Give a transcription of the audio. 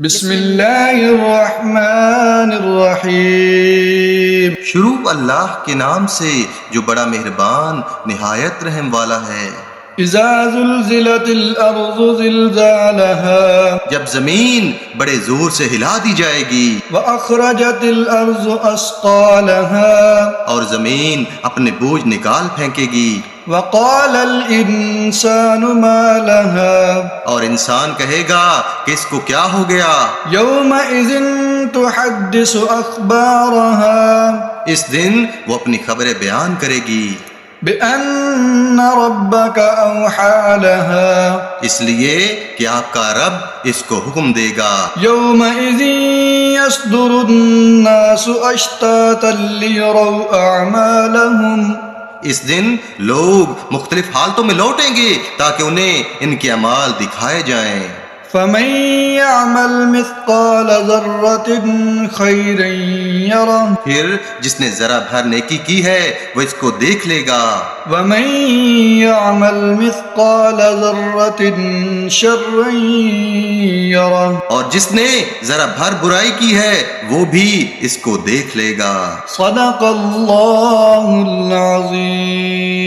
بسم اللہ الرحمن الرحیم۔ شروع اللہ کے نام سے جو بڑا مہربان نہایت رحم والا ہے۔ اذا زلزلت الارض زلزالها جب زمین بڑے زور سے ہلا دی جائے گی، واخرجت الارض اثقالها اور زمین اپنے بوجھ نکال پھینکے گی، وقال الانسان ما لها اور انسان کہے گا کہ اس کو کیا ہو گیا۔ يومئذ تحدث اخبارها اس دن وہ اپنی خبریں بیان کرے گی، بأن ربك اوحى لها اس لیے کہ آپ کا رب اس کو حکم دے گا۔ يومئذ يصدر الناس اشتاتا ليروا اعمالهم اس دن لوگ مختلف حالتوں میں لوٹیں گے تاکہ انہیں ان کے اعمال دکھائے جائیں۔ فمن يعمل مثقال ذرة خيرا يره پھر جس نے ذرا بھر نیکی کی ہے وہ اس کو دیکھ لے گا، ومن يعمل مثقال ذرة شرا يره اور جس نے ذرا بھر برائی کی ہے وہ بھی اس کو دیکھ لے گا۔ صدق اللہ العظیم۔